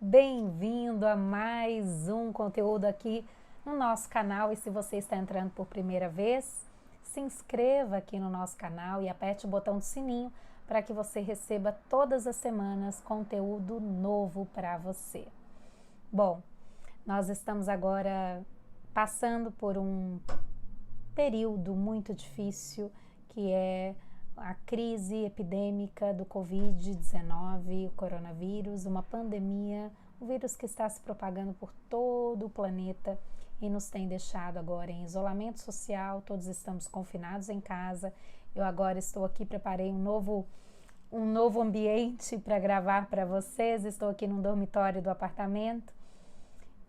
Bem-vindo a mais um conteúdo aqui no nosso canal. E se você está entrando por primeira vez, se inscreva aqui no nosso canal e aperte o botão do sininho para que você receba todas as semanas conteúdo novo para você. Bom, nós estamos agora passando por um período muito difícil, que é a crise epidêmica do Covid-19, o coronavírus, uma pandemia, um vírus que está se propagando por todo o planeta e nos tem deixado agora em isolamento social. Todos estamos confinados em casa. Eu agora estou aqui, preparei um novo ambiente para gravar para vocês. Estou aqui num dormitório do apartamento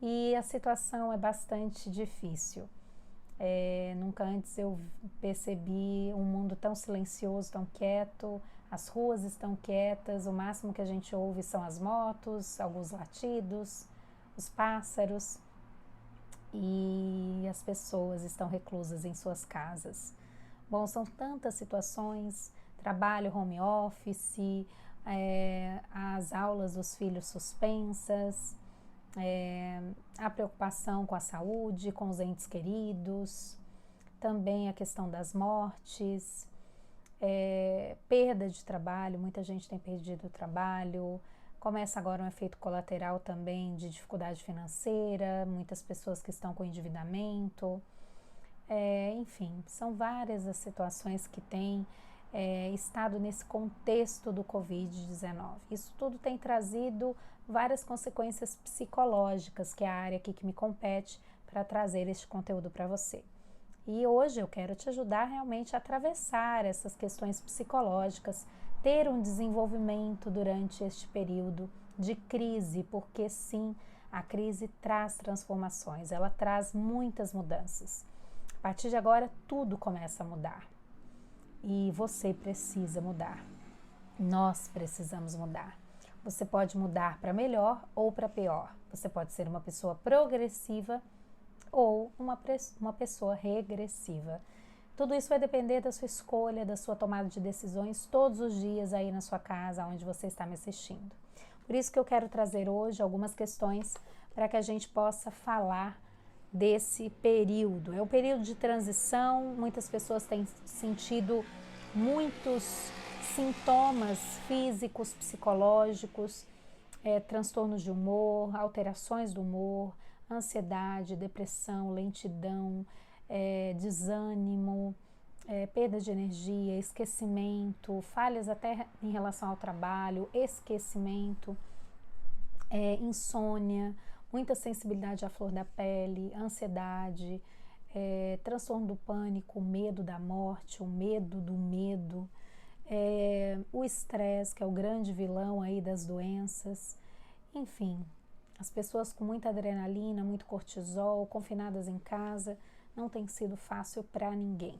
e a situação é bastante difícil. Nunca antes eu percebi um mundo tão silencioso, tão quieto. As ruas estão quietas, o máximo que a gente ouve são as motos, alguns latidos, os pássaros, e as pessoas estão reclusas em suas casas. Bom, são tantas situações: trabalho, home office, as aulas dos filhos suspensas, a preocupação com a saúde, com os entes queridos, também a questão das mortes, perda de trabalho, muita gente tem perdido o trabalho, começa agora um efeito colateral também de dificuldade financeira, muitas pessoas que estão com endividamento, enfim, são várias as situações que têm estado nesse contexto do Covid-19. Isso tudo tem trazido várias consequências psicológicas, que é a área aqui que me compete para trazer este conteúdo para você. E hoje eu quero te ajudar realmente a atravessar essas questões psicológicas, ter um desenvolvimento durante este período de crise, porque sim, a crise traz transformações, ela traz muitas mudanças. A partir de agora, tudo começa a mudar. E você precisa mudar. Nós precisamos mudar. Você pode mudar para melhor ou para pior. Você pode ser uma pessoa progressiva ou uma pessoa regressiva. Tudo isso vai depender da sua escolha, da sua tomada de decisões todos os dias aí na sua casa, onde você está me assistindo. Por isso que eu quero trazer hoje algumas questões para que a gente possa falar desse período. É um período de transição, muitas pessoas têm sentido muitos sintomas físicos, psicológicos, transtornos de humor, alterações do humor, ansiedade, depressão, lentidão, desânimo, perda de energia, esquecimento, falhas até em relação ao trabalho, esquecimento, insônia, muita sensibilidade à flor da pele, ansiedade, transtorno do pânico, medo da morte, o medo do medo, o estresse, que é o grande vilão aí das doenças. Enfim, as pessoas com muita adrenalina, muito cortisol, confinadas em casa, não tem sido fácil para ninguém.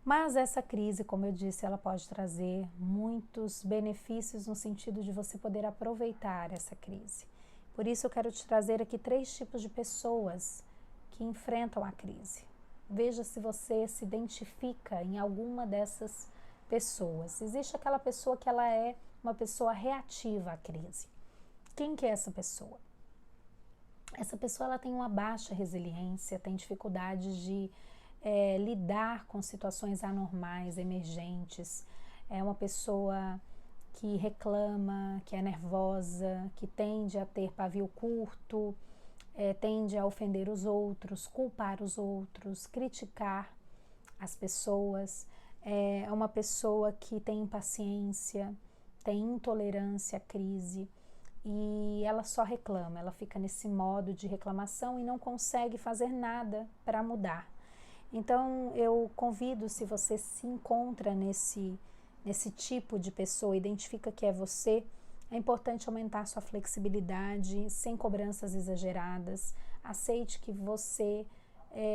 Mas essa crise, como eu disse, ela pode trazer muitos benefícios no sentido de você poder aproveitar essa crise. Por isso eu quero te trazer aqui 3 tipos de pessoas que enfrentam a crise. Veja se você se identifica em alguma dessas pessoas. Existe aquela pessoa que ela é uma pessoa reativa à crise. Quem que é essa pessoa? Essa pessoa ela tem uma baixa resiliência, tem dificuldade de lidar com situações anormais, emergentes. É uma pessoa que reclama, que é nervosa, que tende a ter pavio curto, tende a ofender os outros, culpar os outros, criticar as pessoas. É uma pessoa que tem impaciência, tem intolerância à crise e ela só reclama, ela fica nesse modo de reclamação e não consegue fazer nada para mudar. Então eu convido, se você se encontra nesse tipo de pessoa, identifica que é você, é importante aumentar sua flexibilidade, sem cobranças exageradas. Aceite que você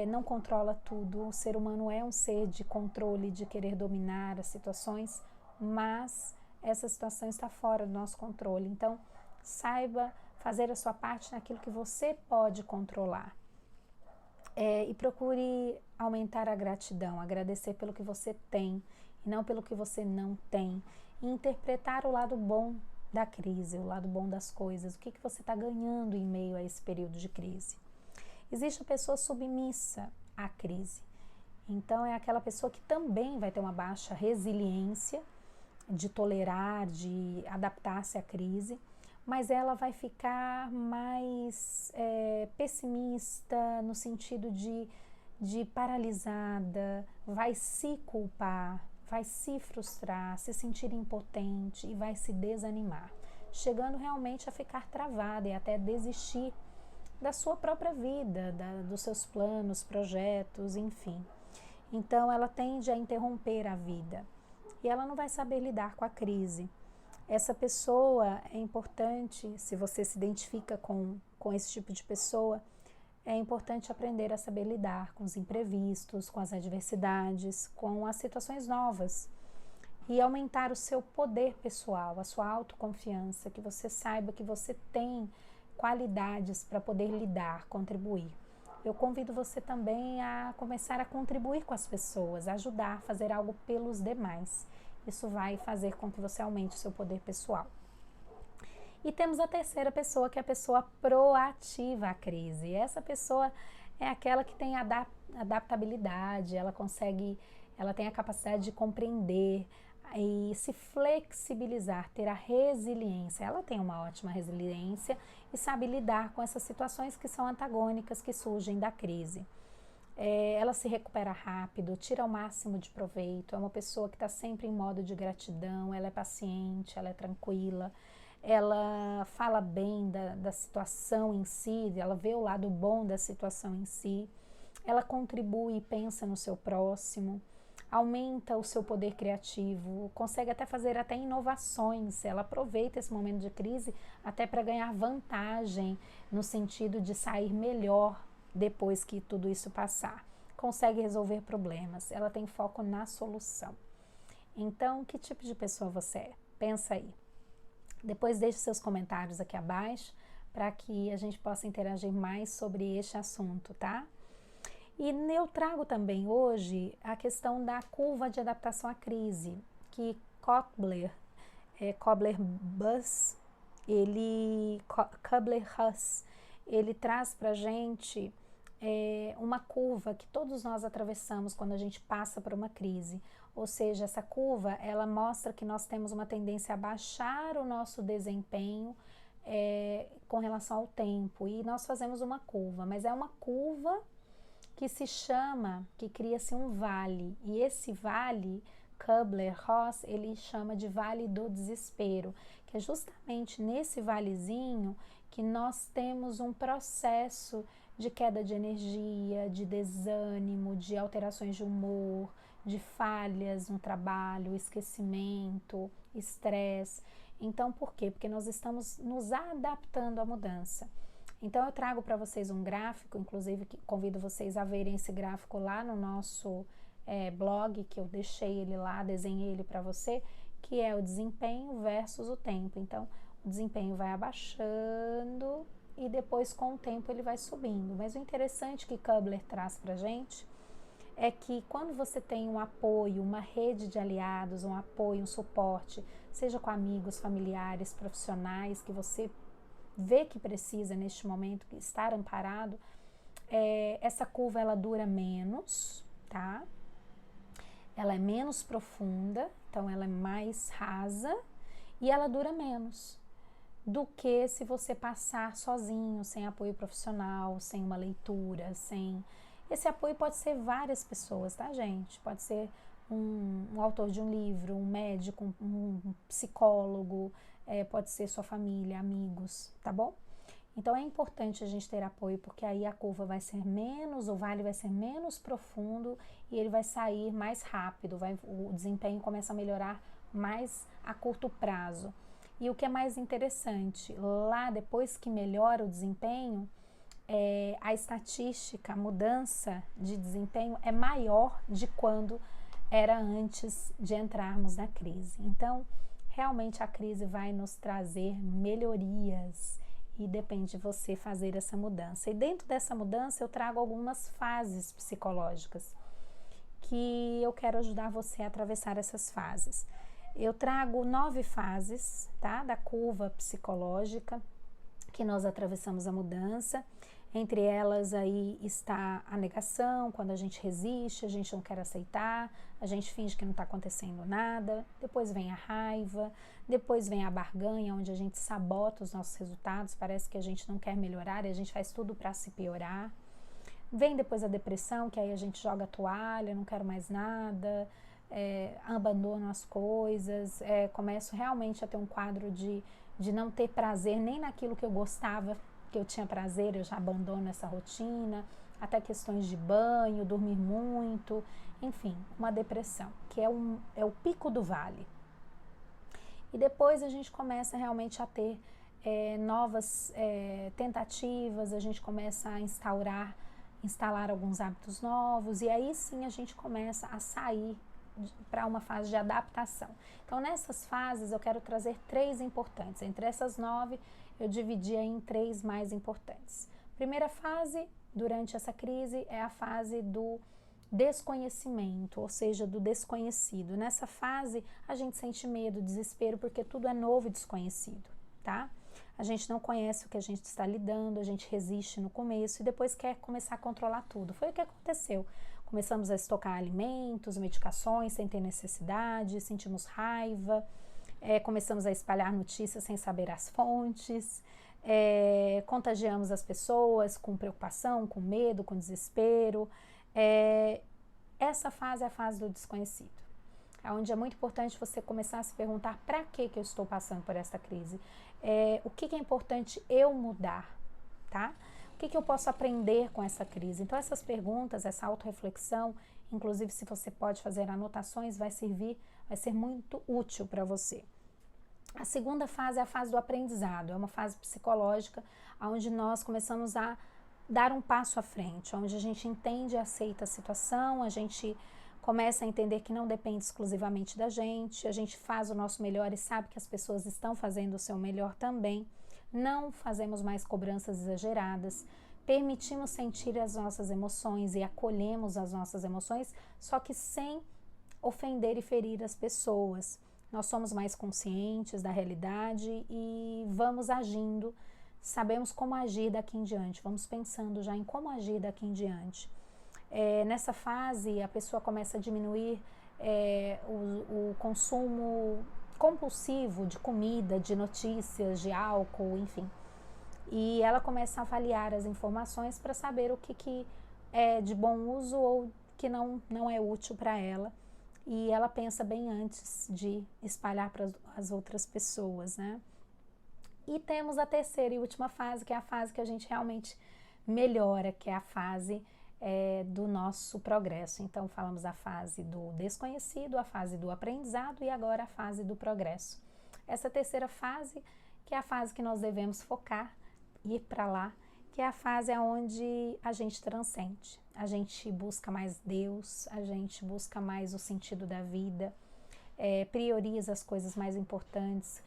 não controla tudo. O ser humano é um ser de controle, de querer dominar as situações, mas essa situação está fora do nosso controle. Então, saiba fazer a sua parte naquilo que você pode controlar. E procure aumentar a gratidão, agradecer pelo que você tem e não pelo que você não tem. E interpretar o lado bom da crise, o lado bom das coisas, o que você está ganhando em meio a esse período de crise. Existe a pessoa submissa à crise. Então, é aquela pessoa que também vai ter uma baixa resiliência de tolerar, de adaptar-se à crise, mas ela vai ficar mais pessimista no sentido de paralisada, vai se culpar, vai se frustrar, se sentir impotente e vai se desanimar, chegando realmente a ficar travada e até desistir da sua própria vida, dos seus planos, projetos, enfim. Então, ela tende a interromper a vida e ela não vai saber lidar com a crise. Essa pessoa é importante, se você se identifica com esse tipo de pessoa, é importante aprender a saber lidar com os imprevistos, com as adversidades, com as situações novas e aumentar o seu poder pessoal, a sua autoconfiança, que você saiba que você tem qualidades para poder lidar, contribuir. Eu convido você também a começar a contribuir com as pessoas, ajudar, fazer algo pelos demais. Isso vai fazer com que você aumente o seu poder pessoal. E temos a terceira pessoa, que é a pessoa proativa à crise. E essa pessoa é aquela que tem adaptabilidade, ela tem a capacidade de compreender e se flexibilizar, ter a resiliência. Ela tem uma ótima resiliência e sabe lidar com essas situações que são antagônicas, que surgem da crise. Ela se recupera rápido, tira o máximo de proveito, é uma pessoa que está sempre em modo de gratidão, ela é paciente, ela é tranquila, ela fala bem da situação em si, ela vê o lado bom da situação em si, ela contribui e pensa no seu próximo, aumenta o seu poder criativo, consegue até fazer até inovações, ela aproveita esse momento de crise até para ganhar vantagem no sentido de sair melhor depois que tudo isso passar. Consegue resolver problemas, ela tem foco na solução. Então, que tipo de pessoa você é? Pensa aí. Depois deixe seus comentários aqui abaixo para que a gente possa interagir mais sobre este assunto, tá? E eu trago também hoje a questão da curva de adaptação à crise, que Kubler-Ross, ele traz para a gente uma curva que todos nós atravessamos quando a gente passa por uma crise. Ou seja, essa curva, ela mostra que nós temos uma tendência a baixar o nosso desempenho com relação ao tempo. E nós fazemos uma curva, mas é uma curva que cria-se um vale. E esse vale, Kubler-Ross, ele chama de vale do desespero, que é justamente nesse valezinho que nós temos um processo de queda de energia, de desânimo, de alterações de humor, de falhas no trabalho, esquecimento, estresse. Então, por quê? Porque nós estamos nos adaptando à mudança. Então, eu trago para vocês um gráfico, inclusive convido vocês a verem esse gráfico lá no nosso blog, que eu deixei ele lá, desenhei ele para você, que é o desempenho versus o tempo. Então, o desempenho vai abaixando e depois, com o tempo, ele vai subindo. Mas o interessante que Kubler traz para a gente é que quando você tem um apoio, uma rede de aliados, um apoio, um suporte, seja com amigos, familiares, profissionais, que você vê que precisa neste momento estar amparado, essa curva ela dura menos, tá? Ela é menos profunda, então ela é mais rasa e ela dura menos do que se você passar sozinho, sem apoio profissional, sem uma leitura, sem... Esse apoio pode ser várias pessoas, tá, gente? Pode ser um autor de um livro, um médico, um psicólogo, pode ser sua família, amigos, tá bom? Então, é importante a gente ter apoio, porque aí a curva vai ser menos, o vale vai ser menos profundo e ele vai sair mais rápido, o desempenho começa a melhorar mais a curto prazo. E o que é mais interessante, lá depois que melhora o desempenho, a estatística, a mudança de desempenho é maior de quando era antes de entrarmos na crise. Então, realmente a crise vai nos trazer melhorias e depende de você fazer essa mudança. E dentro dessa mudança eu trago algumas fases psicológicas que eu quero ajudar você a atravessar essas fases. Eu trago 9 fases, tá? Da curva psicológica que nós atravessamos a mudança. Entre elas aí está a negação, quando a gente resiste, a gente não quer aceitar, a gente finge que não está acontecendo nada. Depois vem a raiva, depois vem a barganha, onde a gente sabota os nossos resultados, parece que a gente não quer melhorar e a gente faz tudo para se piorar. Vem depois a depressão, que aí a gente joga a toalha, não quero mais nada, abandono as coisas, começo realmente a ter um quadro de não ter prazer nem naquilo que eu gostava, que eu tinha prazer, eu já abandono essa rotina, até questões de banho, dormir muito, enfim, uma depressão, que é o pico do vale. E depois a gente começa realmente a ter novas tentativas, a gente começa a instalar alguns hábitos novos, e aí sim a gente começa a sair para uma fase de adaptação. Então, nessas fases, eu quero trazer 3 importantes. Entre essas 9, eu dividi em 3 mais importantes. Primeira fase, durante essa crise, é a fase do desconhecimento, ou seja, do desconhecido. Nessa fase, a gente sente medo, desespero, porque tudo é novo e desconhecido, tá? A gente não conhece o que a gente está lidando, a gente resiste no começo e depois quer começar a controlar tudo. Foi o que aconteceu. Começamos a estocar alimentos, medicações sem ter necessidade, sentimos raiva, começamos a espalhar notícias sem saber as fontes, contagiamos as pessoas com preocupação, com medo, com desespero. Essa fase é a fase do desconhecido, onde é muito importante você começar a se perguntar para que eu estou passando por essa crise, o que é importante eu mudar, tá? O que eu posso aprender com essa crise? Então, essas perguntas, essa autorreflexão, inclusive se você pode fazer anotações, vai ser muito útil para você. A segunda fase é a fase do aprendizado, é uma fase psicológica, onde nós começamos a dar um passo à frente, onde a gente entende e aceita a situação, a gente começa a entender que não depende exclusivamente da gente, a gente faz o nosso melhor e sabe que as pessoas estão fazendo o seu melhor também. Não fazemos mais cobranças exageradas, permitimos sentir as nossas emoções e acolhemos as nossas emoções, só que sem ofender e ferir as pessoas. Nós somos mais conscientes da realidade e vamos agindo, sabemos como agir daqui em diante, vamos pensando já em como agir daqui em diante. Nessa fase, a pessoa começa a diminuir o consumo compulsivo de comida, de notícias, de álcool, enfim. E ela começa a avaliar as informações para saber o que é de bom uso ou que não é útil para ela. E ela pensa bem antes de espalhar para as outras pessoas, né? E temos a terceira e última fase, que é a fase que a gente realmente melhora, que é a fase do nosso progresso. Então, falamos a fase do desconhecido, a fase do aprendizado e agora a fase do progresso. Essa terceira fase, que é a fase que nós devemos focar, ir para lá, que é a fase onde a gente transcende, a gente busca mais Deus, a gente busca mais o sentido da vida, prioriza as coisas mais importantes,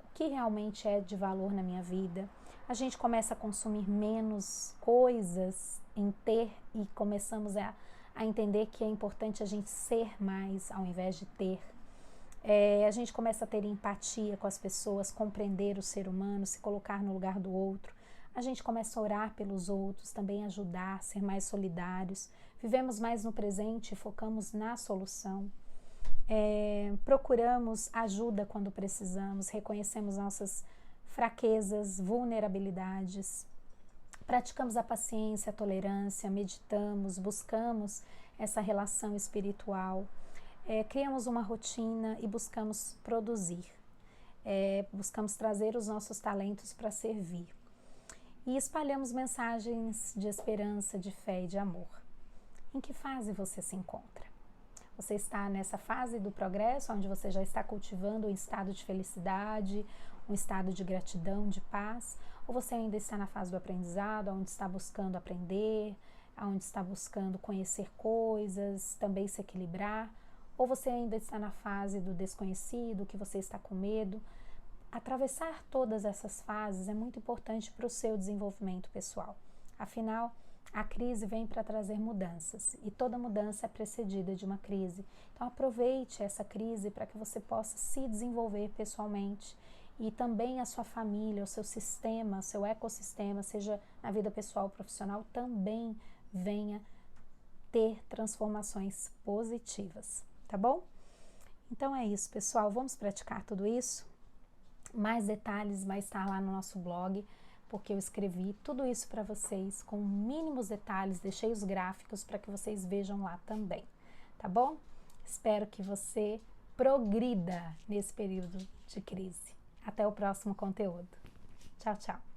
o que realmente é de valor na minha vida. A gente começa a consumir menos coisas em ter e começamos a entender que é importante a gente ser mais ao invés de ter. A gente começa a ter empatia com as pessoas, compreender o ser humano, se colocar no lugar do outro. A gente começa a orar pelos outros, também ajudar, ser mais solidários. Vivemos mais no presente e focamos na solução. Procuramos ajuda quando precisamos, reconhecemos nossas fraquezas, vulnerabilidades. Praticamos a paciência, a tolerância, meditamos, buscamos essa relação espiritual. Criamos uma rotina e buscamos produzir. Buscamos trazer os nossos talentos para servir. E espalhamos mensagens de esperança, de fé e de amor. Em que fase você se encontra? Você está nessa fase do progresso, onde você já está cultivando um estado de felicidade, um estado de gratidão, de paz? Ou você ainda está na fase do aprendizado, onde está buscando aprender, onde está buscando conhecer coisas, também se equilibrar? Ou você ainda está na fase do desconhecido, que você está com medo? Atravessar todas essas fases é muito importante para o seu desenvolvimento pessoal. Afinal, A crise vem para trazer mudanças e toda mudança é precedida de uma crise. Então aproveite essa crise para que você possa se desenvolver pessoalmente e também a sua família, o seu sistema, o seu ecossistema, seja na vida pessoal ou profissional, também venha ter transformações positivas, tá bom? Então é isso, pessoal, vamos praticar tudo isso? Mais detalhes vai estar lá no nosso blog, porque eu escrevi tudo isso para vocês com mínimos detalhes, deixei os gráficos para que vocês vejam lá também, tá bom? Espero que você progrida nesse período de crise. Até o próximo conteúdo. Tchau, tchau!